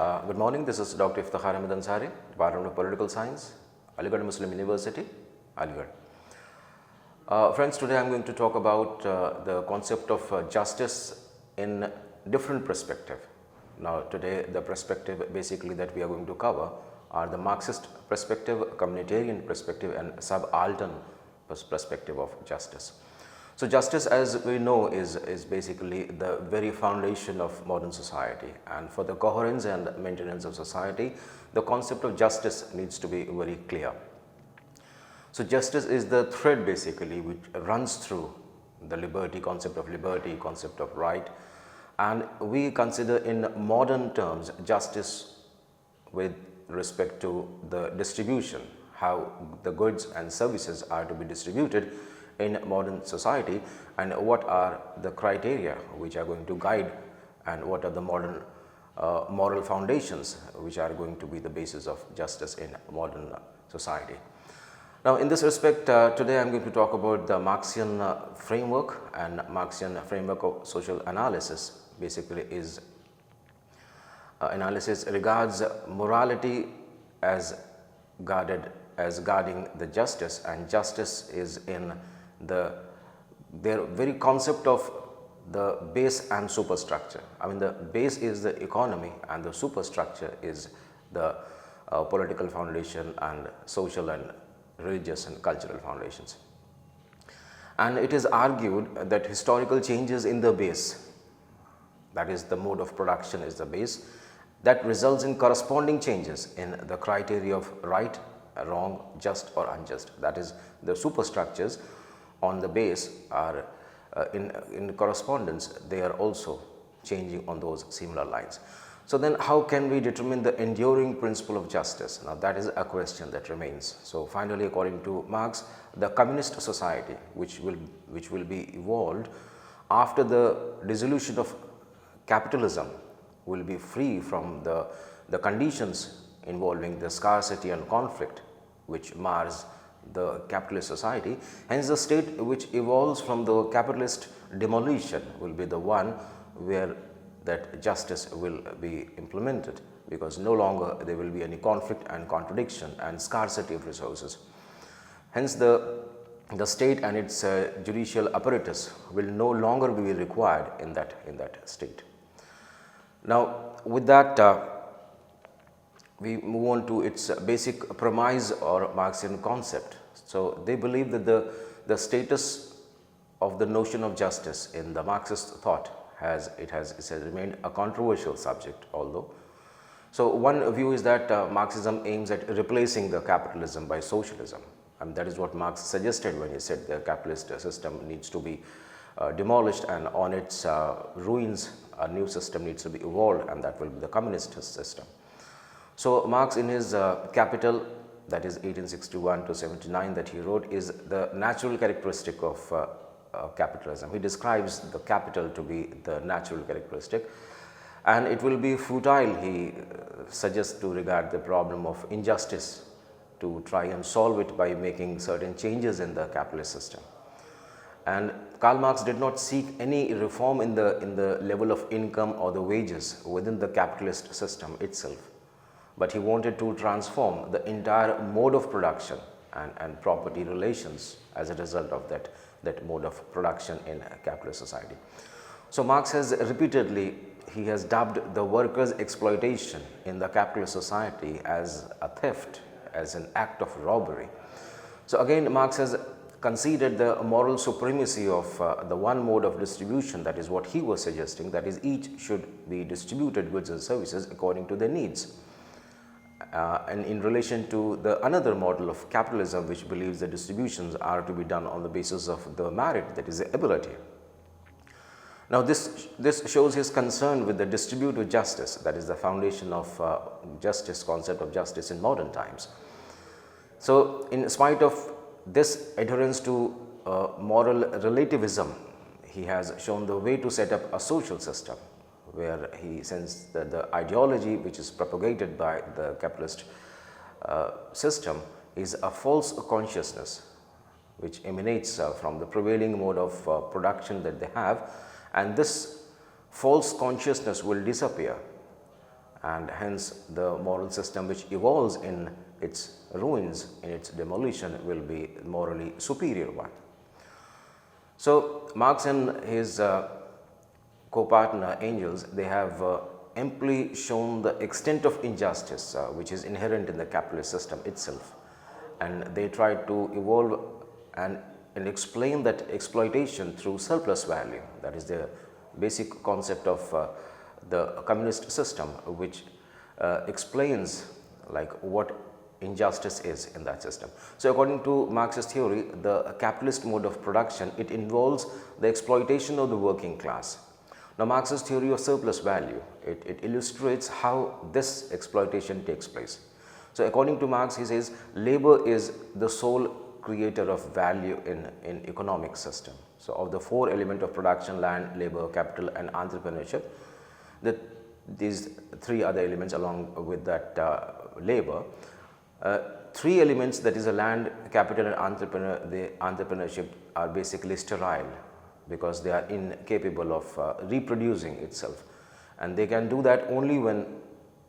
Good morning, this is Dr. Iftikhar Ahmed Ansari, Department of Political Science, Aligarh Muslim University, Aligarh. Friends, today I am going to talk about the concept of justice in different perspective. Now, today the perspective basically that we are going to cover are the Marxist perspective, Communitarian perspective and Subaltern perspective of justice. So, justice, as we know, is basically the very foundation of modern society, and for the coherence and maintenance of society, the concept of justice needs to be very clear. So, justice is the thread basically which runs through the concept of right, and we consider in modern terms justice with respect to the distribution, how the goods and services are to be distributed in modern society, and what are the criteria which are going to guide, and what are the modern moral foundations which are going to be the basis of justice in modern society. Now, in this respect, today I am going to talk about the Marxian framework, and Marxian framework of social analysis basically is analysis regards morality as guarding the justice, and justice is in their very concept of the base and superstructure. I mean, the base is the economy and the superstructure is the political foundation and social and religious and cultural foundations. And it is argued that historical changes in the base, that is the mode of production is the base, that results in corresponding changes in the criteria of right, wrong, just or unjust. That is, the superstructures on the base are in correspondence, they are also changing on those similar lines. So, then how can we determine the enduring principle of justice? Now, that is a question that remains. So, finally, according to Marx, the communist society which will be evolved after the dissolution of capitalism will be free from the conditions involving the scarcity and conflict which mars the capitalist society. Hence, the state which evolves from the capitalist demolition will be the one where that justice will be implemented, because no longer there will be any conflict and contradiction and scarcity of resources. Hence, the state and its judicial apparatus will no longer be required in that state. Now, with that, we move on to its basic premise or Marxian concept. So, they believe that the status of the notion of justice in the Marxist thought has remained a controversial subject, although. So, one view is that Marxism aims at replacing the capitalism by socialism, and that is what Marx suggested when he said the capitalist system needs to be demolished, and on its ruins a new system needs to be evolved, and that will be the communist system. So, Marx in his Capital, that is 1861 to 79 that he wrote, is the natural characteristic of capitalism. He describes the capital to be the natural characteristic, and it will be futile, he suggests, to regard the problem of injustice to try and solve it by making certain changes in the capitalist system. And Karl Marx did not seek any reform in the level of income or the wages within the capitalist system itself, but he wanted to transform the entire mode of production and property relations as a result of that mode of production in a capitalist society. So, Marx has repeatedly, he has dubbed the workers' exploitation in the capitalist society as a theft, as an act of robbery. So, again Marx has conceded the moral supremacy of the one mode of distribution, that is what he was suggesting, that is each should be distributed goods and services according to their needs. And in relation to the another model of capitalism which believes the distributions are to be done on the basis of the merit, that is the ability. Now, this shows his concern with the distributive justice, that is the foundation of justice, concept of justice in modern times. So, in spite of this adherence to moral relativism, he has shown the way to set up a social system where he sends the ideology which is propagated by the capitalist system is a false consciousness which emanates from the prevailing mode of production that they have, and this false consciousness will disappear and hence the moral system which evolves in its ruins, in its demolition, will be morally superior one. So, Marx and his co-partner Engels, they have amply shown the extent of injustice which is inherent in the capitalist system itself, and they try to evolve and explain that exploitation through surplus value. That is the basic concept of the communist system, which explains like what injustice is in that system. So, according to Marxist theory, the capitalist mode of production, it involves the exploitation of the working class. Now, Marxist theory of surplus value, it illustrates how this exploitation takes place. So, according to Marx, he says labor is the sole creator of value in economic system. So, of the four elements of production, land, labor, capital and entrepreneurship, these three other elements along with that labor, three elements, that is a land, capital and entrepreneurship, are basically sterile because they are incapable of reproducing itself, and they can do that only when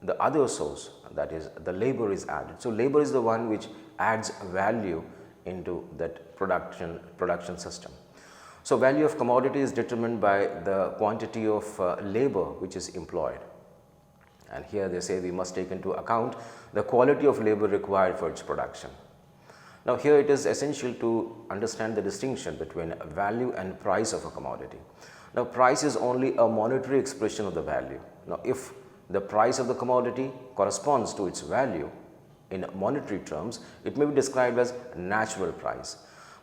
the other source, that is the labor, is added. So, labor is the one which adds value into that production system. So, value of commodity is determined by the quantity of labor which is employed, and here they say we must take into account the quality of labor required for its production. Now, here it is essential to understand the distinction between value and price of a commodity. Now, price is only a monetary expression of the value. Now, if the price of the commodity corresponds to its value in monetary terms, it may be described as natural price.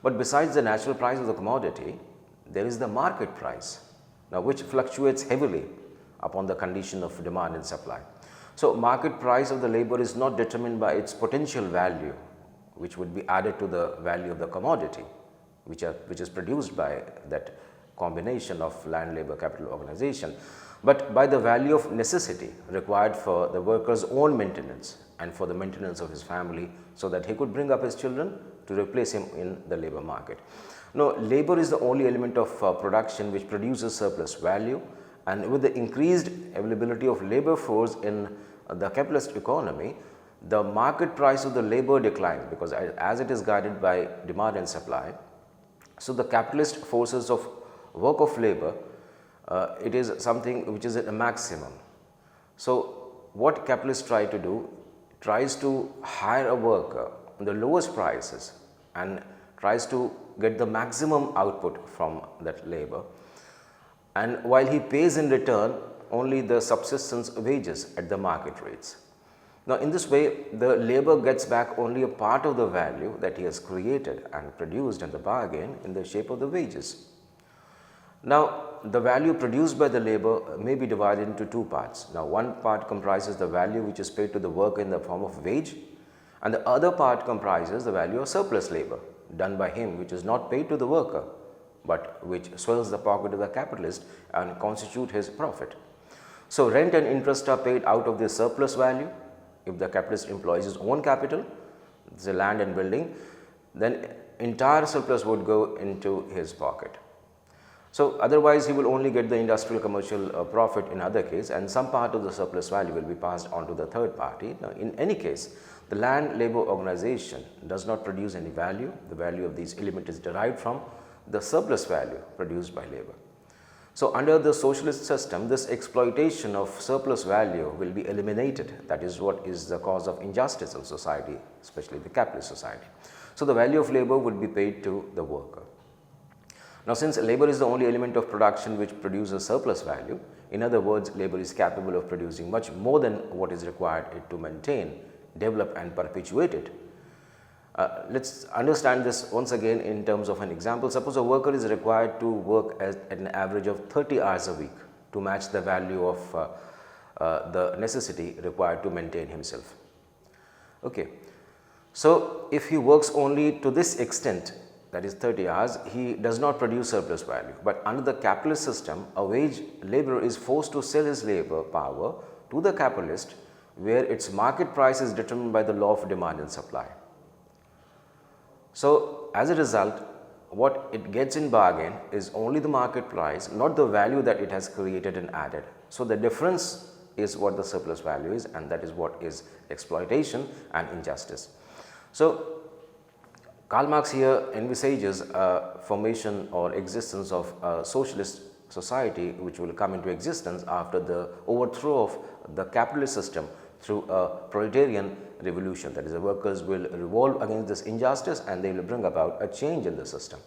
But besides the natural price of the commodity, there is the market price, now which fluctuates heavily upon the condition of demand and supply. So, market price of the labor is not determined by its potential value, which would be added to the value of the commodity, which is produced by that combination of land, labor, capital organization, but by the value of necessity required for the worker's own maintenance and for the maintenance of his family, so that he could bring up his children to replace him in the labor market. Now, labor is the only element of production which produces surplus value, and with the increased availability of labor force in the capitalist economy, the market price of the labor declines, because as it is guided by demand and supply. So, the capitalist forces of work of labor, it is something which is at a maximum. So, what capitalists try to do, tries to hire a worker on the lowest prices and tries to get the maximum output from that labor, and while he pays in return only the subsistence wages at the market rates. Now, in this way, the labor gets back only a part of the value that he has created and produced in the bargain in the shape of the wages. Now, the value produced by the labor may be divided into two parts. Now, one part comprises the value which is paid to the worker in the form of wage, and the other part comprises the value of surplus labor done by him, which is not paid to the worker, but which swells the pocket of the capitalist and constitute his profit. So, rent and interest are paid out of the surplus value. If the capitalist employs his own capital, the land and building, then entire surplus would go into his pocket. So, otherwise he will only get the industrial commercial profit in other case, and some part of the surplus value will be passed on to the third party. Now, in any case, the land labor organization does not produce any value. The value of these elements is derived from the surplus value produced by labor. So, under the socialist system, this exploitation of surplus value will be eliminated. That is what is the cause of injustice in society, especially the capitalist society. So, the value of labor would be paid to the worker. Now, since labor is the only element of production which produces surplus value, in other words, labor is capable of producing much more than what is required to maintain, develop and perpetuate it. Let us understand this once again in terms of an example. Suppose a worker is required to work at an average of 30 hours a week to match the value of the necessity required to maintain himself. Okay. So, if he works only to this extent, that is 30 hours, he does not produce surplus value. But under the capitalist system, a wage laborer is forced to sell his labor power to the capitalist, where its market price is determined by the law of demand and supply. So, as a result, what it gets in bargain is only the market price, not the value that it has created and added. So, the difference is what the surplus value is, and that is what is exploitation and injustice. So, Karl Marx here envisages a formation or existence of a socialist society which will come into existence after the overthrow of the capitalist system through a proletarian revolution. That is, the workers will revolt against this injustice and they will bring about a change in the system.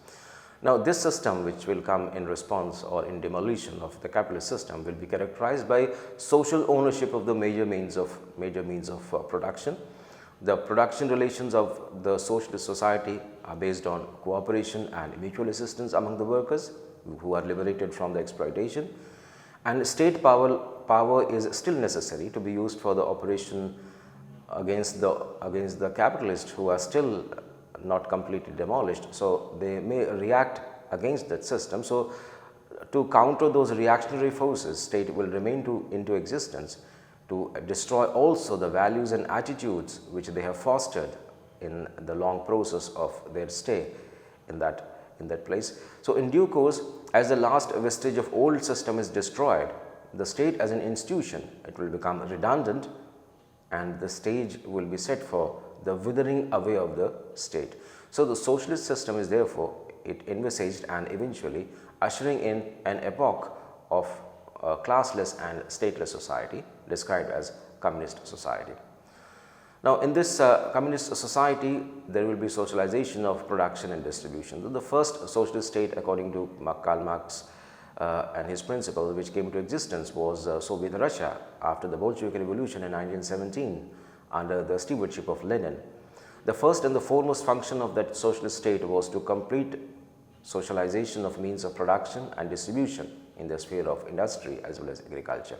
Now, this system which will come in response or in demolition of the capitalist system will be characterized by social ownership of the major means of production. The production relations of the socialist society are based on cooperation and mutual assistance among the workers who are liberated from the exploitation, and state power is still necessary to be used for the operation against the capitalists who are still not completely demolished. So, they may react against that system. So, to counter those reactionary forces, state will remain into existence to destroy also the values and attitudes which they have fostered in the long process of their stay in that place. So, in due course, as the last vestige of old system is destroyed, the state as an institution, it will become redundant and the stage will be set for the withering away of the state. So, the socialist system is therefore it envisaged and eventually ushering in an epoch of a classless and stateless society described as communist society. Now, in this communist society, there will be socialization of production and distribution. The first socialist state, according to Karl Marx and his principles, which came into existence was Soviet Russia after the Bolshevik Revolution in 1917 under the stewardship of Lenin. The first and the foremost function of that socialist state was to complete socialization of means of production and distribution in the sphere of industry as well as agriculture.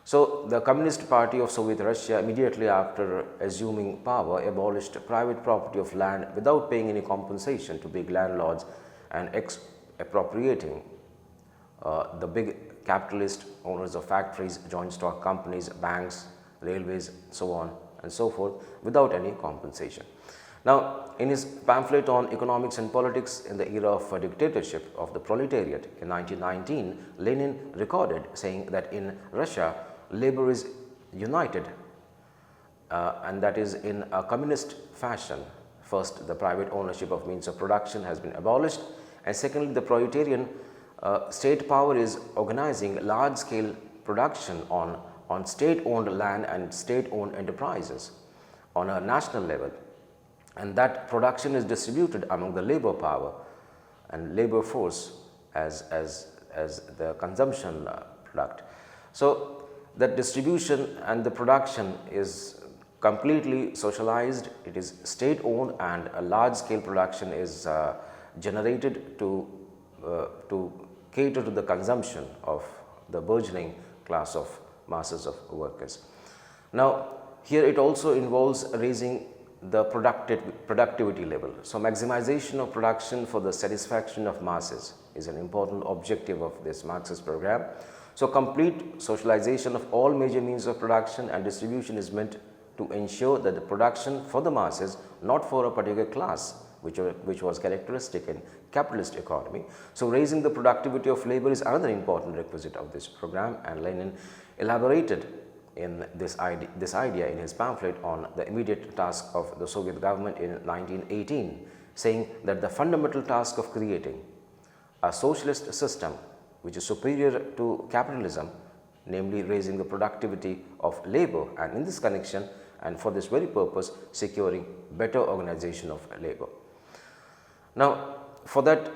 So, the Communist Party of Soviet Russia immediately after assuming power abolished private property of land without paying any compensation to big landlords and expropriating the big capitalist owners of factories, joint stock companies, banks, railways, so on and so forth without any compensation. Now, in his pamphlet on economics and politics in the era of dictatorship of the proletariat in 1919, Lenin recorded saying that in Russia, labor is united and that is in a communist fashion. First, the private ownership of means of production has been abolished, and secondly, the proletarian state power is organizing large scale production on state owned land and state owned enterprises on a national level, and that production is distributed among the labor power and labor force as the consumption product. So, that distribution and the production is completely socialized, it is state owned, and a large scale production is generated to cater to the consumption of the burgeoning class of masses of workers. Now, here it also involves raising the productivity level. So, maximization of production for the satisfaction of masses is an important objective of this Marxist program. So, complete socialization of all major means of production and distribution is meant to ensure that the production for the masses, not for a particular class, which was characteristic in capitalist economy. So, raising the productivity of labor is another important requisite of this program, and Lenin elaborated in this idea in his pamphlet on the immediate task of the Soviet government in 1918, saying that the fundamental task of creating a socialist system which is superior to capitalism, namely raising the productivity of labor, and in this connection and for this very purpose securing better organization of labor. Now, for that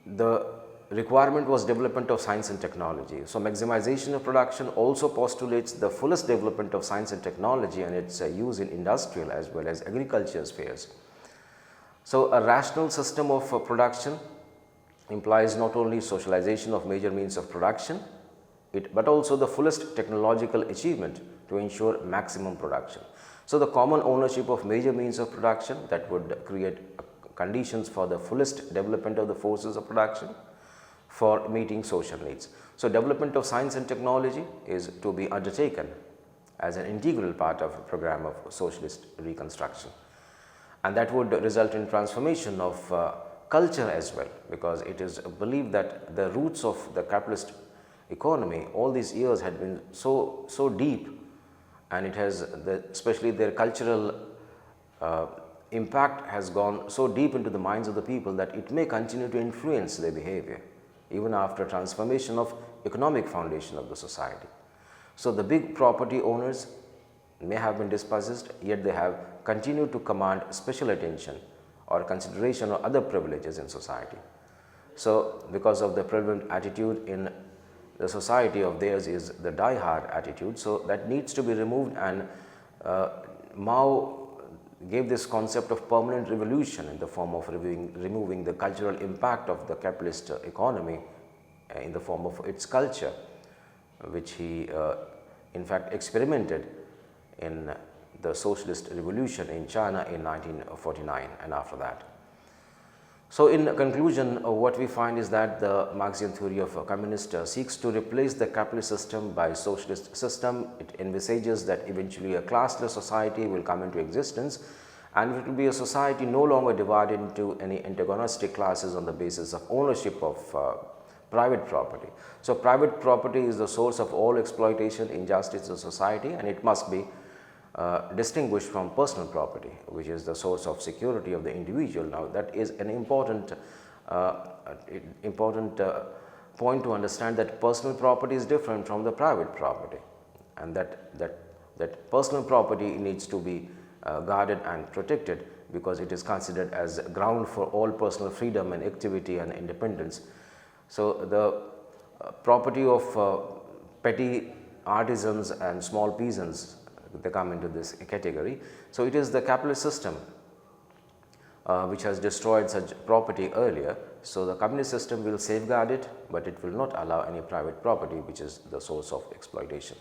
the requirement was development of science and technology. So, maximization of production also postulates the fullest development of science and technology and its use in industrial as well as agriculture spheres. So, a rational system of production implies not only socialization of major means of production, but also the fullest technological achievement to ensure maximum production. So, the common ownership of major means of production that would create conditions for the fullest development of the forces of production for meeting social needs. So, development of science and technology is to be undertaken as an integral part of a program of socialist reconstruction, and that would result in transformation of culture as well, because it is believed that the roots of the capitalist economy all these years had been so deep, and it has especially their cultural impact has gone so deep into the minds of the people that it may continue to influence their behavior even after transformation of economic foundation of the society. So, the big property owners may have been dispossessed, yet they have continued to command special attention or consideration or other privileges in society. So, because of the prevalent attitude in the society of theirs is the die-hard attitude, so that needs to be removed, and Mao gave this concept of permanent revolution in the form of removing the cultural impact of the capitalist economy in the form of its culture, which he in fact experimented in the socialist revolution in China in 1949 and after that. So, in conclusion, what we find is that the Marxian theory of a communist seeks to replace the capitalist system by socialist system. It envisages that eventually a classless society will come into existence, and it will be a society no longer divided into any antagonistic classes on the basis of ownership of private property. So, private property is the source of all exploitation, injustice in society, and it must be distinguished from personal property, which is the source of security of the individual. Now, that is an important point to understand, that personal property is different from the private property, and that personal property needs to be guarded and protected, because it is considered as ground for all personal freedom and activity and independence. So, the property of petty artisans and small peasants, they come into this category. So, it is the capitalist system which has destroyed such property earlier. So, the communist system will safeguard it, but it will not allow any private property, which is the source of exploitation.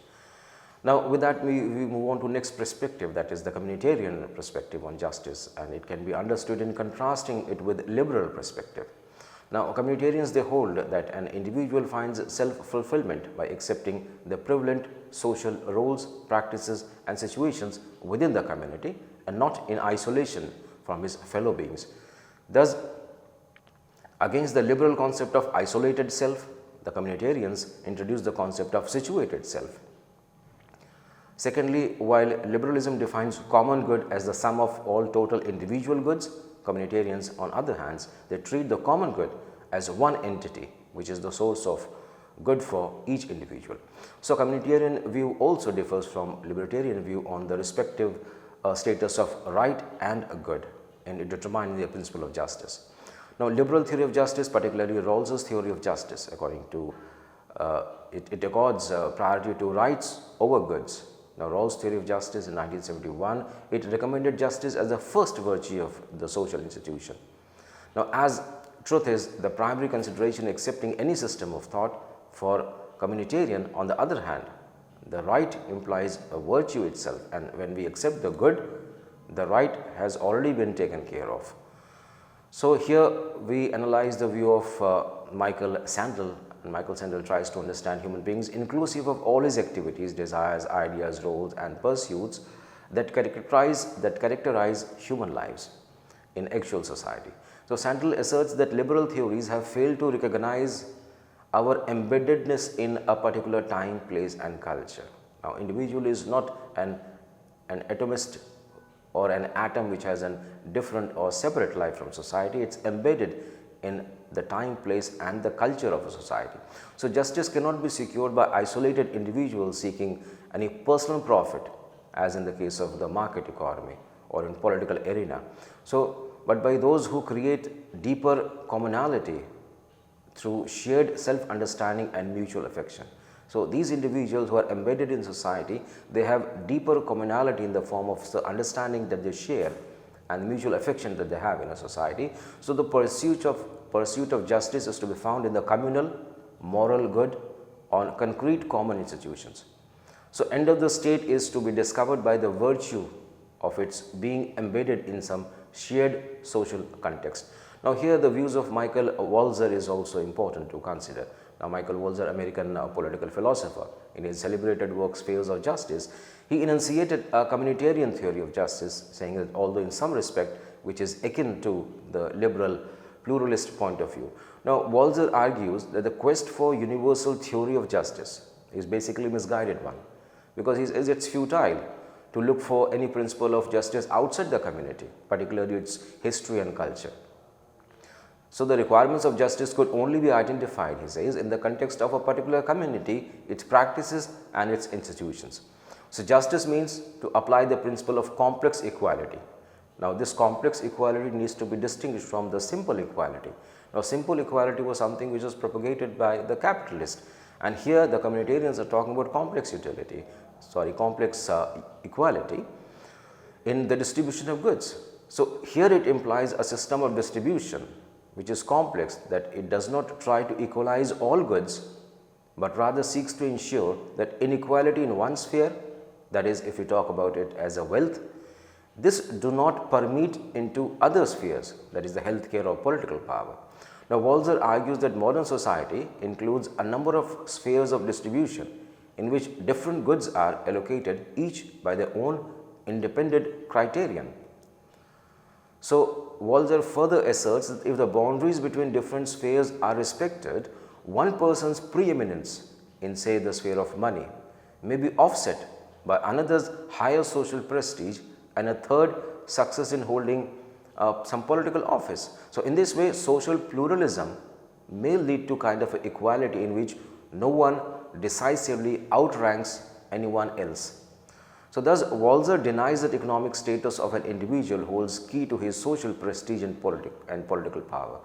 Now, with that we move on to next perspective, that is the communitarian perspective on justice, and it can be understood in contrasting it with liberal perspective. Now, communitarians, they hold that an individual finds self-fulfillment by accepting the prevalent social roles, practices and situations within the community, and not in isolation from his fellow beings. Thus, against the liberal concept of isolated self, the communitarians introduce the concept of situated self. Secondly, while liberalism defines common good as the sum of all total individual goods, communitarians on other hands, they treat the common good as one entity, which is the source of good for each individual. So, communitarian view also differs from libertarian view on the respective status of right and good in determining the principle of justice. Now, liberal theory of justice, particularly Rawls's theory of justice, according to it accords priority to rights over goods. Now, Rawls' theory of justice in 1971, it recommended justice as the first virtue of the social institution. Now, as truth is the primary consideration accepting any system of thought, for communitarian on the other hand, the right implies a virtue itself, and when we accept the good, the right has already been taken care of. So, here we analyze the view of Michael Sandel, and Michael Sandel tries to understand human beings inclusive of all his activities, desires, ideas, roles and pursuits that characterize human lives in actual society. So, Sandel asserts that liberal theories have failed to recognize our embeddedness in a particular time, place and culture. Now, individual is not an atomist or an atom which has a different or separate life from society. It is embedded in the time, place and the culture of a society. So, justice cannot be secured by isolated individuals seeking any personal profit, as in the case of the market economy or in political arena. So, but by those who create deeper commonality through shared self-understanding and mutual affection. So, these individuals who are embedded in society, they have deeper commonality in the form of the understanding that they share and mutual affection that they have in a society. So, the pursuit of justice is to be found in the communal moral good on concrete common institutions. So, end of the state is to be discovered by the virtue of its being embedded in some shared social context. Now, here the views of Michael Walzer is also important to consider. Now, Michael Walzer, American political philosopher, in his celebrated work Spheres of Justice, he enunciated a communitarian theory of justice, saying that although in some respect which is akin to the liberal pluralist point of view. Now, Walzer argues that the quest for universal theory of justice is basically a misguided one, because he says it's futile to look for any principle of justice outside the community, particularly its history and culture. So, the requirements of justice could only be identified, he says, in the context of a particular community, its practices and its institutions. So, justice means to apply the principle of complex equality. Now, this complex equality needs to be distinguished from the simple equality. Now, simple equality was something which was propagated by the capitalists, and here the communitarians are talking about complex equality in the distribution of goods. So, here it implies a system of distribution which is complex, that it does not try to equalize all goods, but rather seeks to ensure that inequality in one sphere, that is, if we talk about it as a wealth, this do not permeate into other spheres, that is the healthcare or political power. Now, Walzer argues that modern society includes a number of spheres of distribution in which different goods are allocated, each by their own independent criterion. So, Walzer further asserts that if the boundaries between different spheres are respected, one person's preeminence in, say, the sphere of money may be offset by another's higher social prestige and a third success in holding some political office. So, in this way, social pluralism may lead to kind of equality in which no one decisively outranks anyone else. So, thus Walzer denies that economic status of an individual holds key to his social prestige and political power.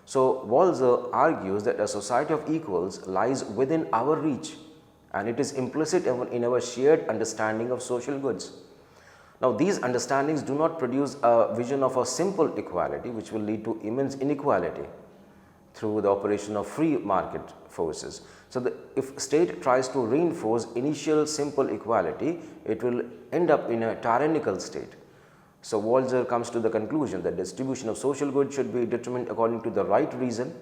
So, Walzer argues that a society of equals lies within our reach, and it is implicit in our shared understanding of social goods. Now, these understandings do not produce a vision of a simple equality which will lead to immense inequality through the operation of free market forces. So, if state tries to reinforce initial simple equality, it will end up in a tyrannical state. So, Walzer comes to the conclusion that distribution of social goods should be determined according to the right reason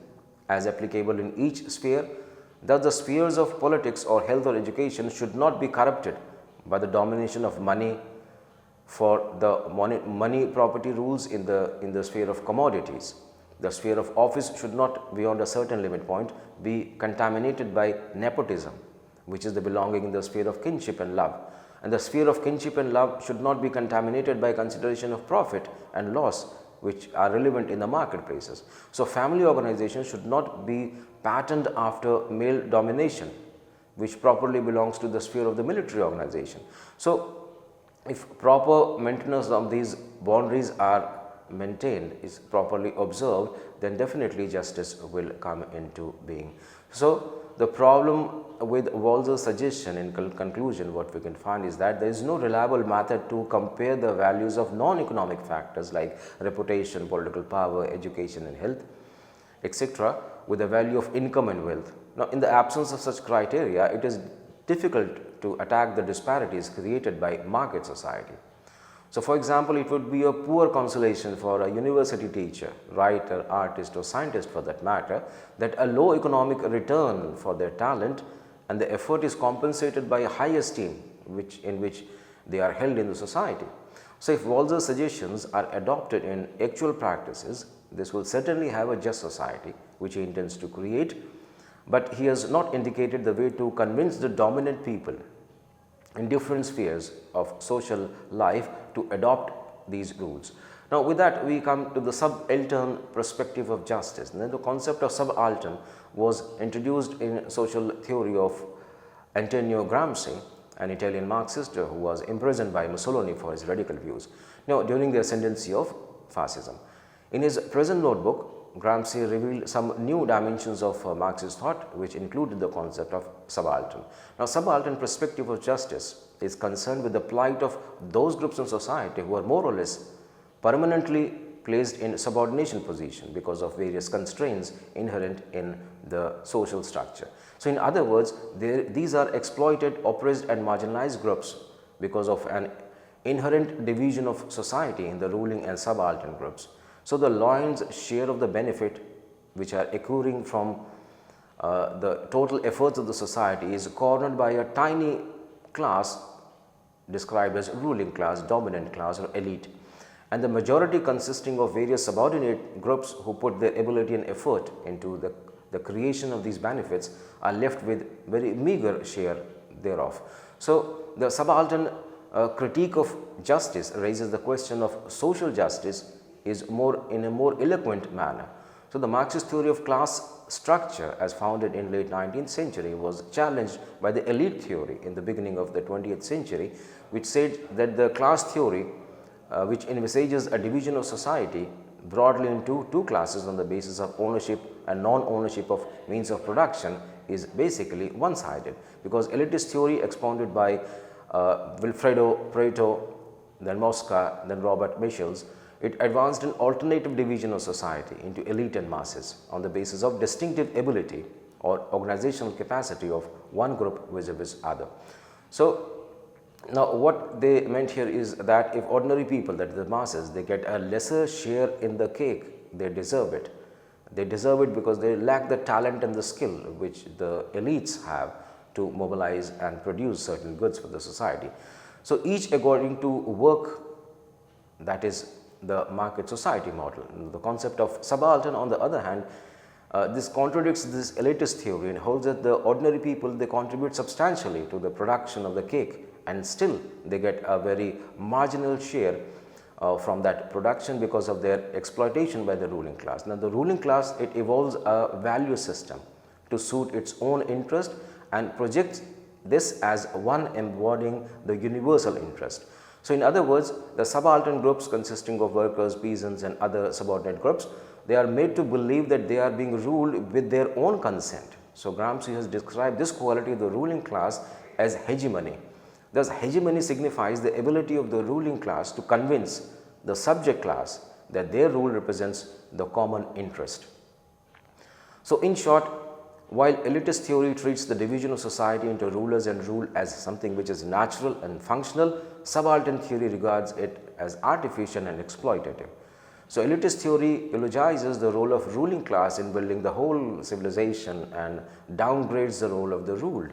as applicable in each sphere. Thus, the spheres of politics or health or education should not be corrupted by the domination of money for the money property rules in the sphere of commodities. The sphere of office should not, beyond a certain limit point, be contaminated by nepotism, which is the belonging in the sphere of kinship and love. And the sphere of kinship and love should not be contaminated by consideration of profit and loss, which are relevant in the marketplaces. So, family organization should not be patterned after male domination, which properly belongs to the sphere of the military organization. So, if proper maintenance of these boundaries are maintained, is properly observed, then definitely justice will come into being. So, the problem with Walzer's suggestion in conclusion, what we can find is that there is no reliable method to compare the values of non-economic factors like reputation, political power, education and health, etc., with the value of income and wealth. Now, in the absence of such criteria, it is difficult to attack the disparities created by market society. So, for example, it would be a poor consolation for a university teacher, writer, artist or scientist for that matter, that a low economic return for their talent and the effort is compensated by a high esteem in which they are held in the society. So, if Walzer's suggestions are adopted in actual practices, this will certainly have a just society which he intends to create, but he has not indicated the way to convince the dominant people in different spheres of social life to adopt these rules. Now, with that we come to the subaltern perspective of justice. And then the concept of subaltern was introduced in social theory of Antonio Gramsci, an Italian Marxist who was imprisoned by Mussolini for his radical views during the ascendancy of fascism. In his present notebook, Gramsci revealed some new dimensions of Marxist thought, which included the concept of subaltern. Now, subaltern perspective of justice is concerned with the plight of those groups in society who are more or less permanently placed in subordination position because of various constraints inherent in the social structure. So, in other words, these are exploited, oppressed and marginalized groups because of an inherent division of society in the ruling and subaltern groups. So, the lion's share of the benefit which are accruing from the total efforts of the society is cornered by a tiny class described as ruling class, dominant class or elite. and the majority consisting of various subordinate groups who put their ability and effort into the creation of these benefits are left with very meager share thereof. So, the subaltern critique of justice raises the question of social justice is in a more eloquent manner. So, the Marxist theory of class structure as founded in late 19th century was challenged by the elite theory in the beginning of the 20th century, which said that the class theory which envisages a division of society broadly into two classes on the basis of ownership and non-ownership of means of production is basically one-sided, because elitist theory expounded by Wilfredo Pareto, then Mosca, then Robert Michels, it advanced an alternative division of society into elite and masses on the basis of distinctive ability or organizational capacity of one group vis-a-vis other. So, now what they meant here is that if ordinary people, that is the masses, they get a lesser share in the cake, they deserve it. They deserve it because they lack the talent and the skill which the elites have to mobilize and produce certain goods for the society. So, each according to work, that is the market society model. The concept of subaltern, on the other hand, this contradicts this elitist theory and holds that the ordinary people, they contribute substantially to the production of the cake, and still they get a very marginal share from that production because of their exploitation by the ruling class. Now, the ruling class, it evolves a value system to suit its own interest and projects this as one embodying the universal interest. So, in other words, the subaltern groups consisting of workers, peasants and other subordinate groups, they are made to believe that they are being ruled with their own consent. So, Gramsci has described this quality of the ruling class as hegemony. Thus, hegemony signifies the ability of the ruling class to convince the subject class that their rule represents the common interest. So, in short, while elitist theory treats the division of society into rulers and rule as something which is natural and functional, subaltern theory regards it as artificial and exploitative. So, elitist theory eulogizes the role of ruling class in building the whole civilization and downgrades the role of the ruled,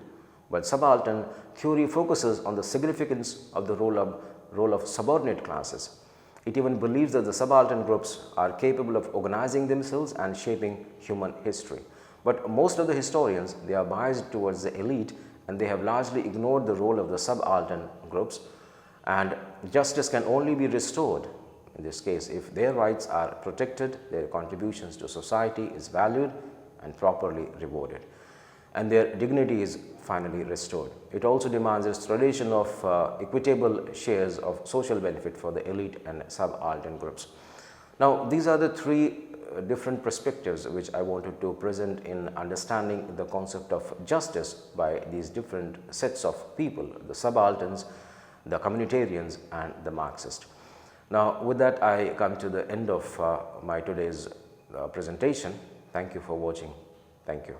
but subaltern theory focuses on the significance of the role of subordinate classes. It even believes that the subaltern groups are capable of organizing themselves and shaping human history. But most of the historians, they are biased towards the elite, and they have largely ignored the role of the subaltern groups, and justice can only be restored in this case if their rights are protected, their contributions to society is valued and properly rewarded, and their dignity is finally restored. It also demands a restoration of equitable shares of social benefit for the elite and subaltern groups. Now, these are the three different perspectives which I wanted to present in understanding the concept of justice by these different sets of people, the subalterns, the communitarians and the Marxists. Now, with that I come to the end of my today's presentation. Thank you for watching. Thank you.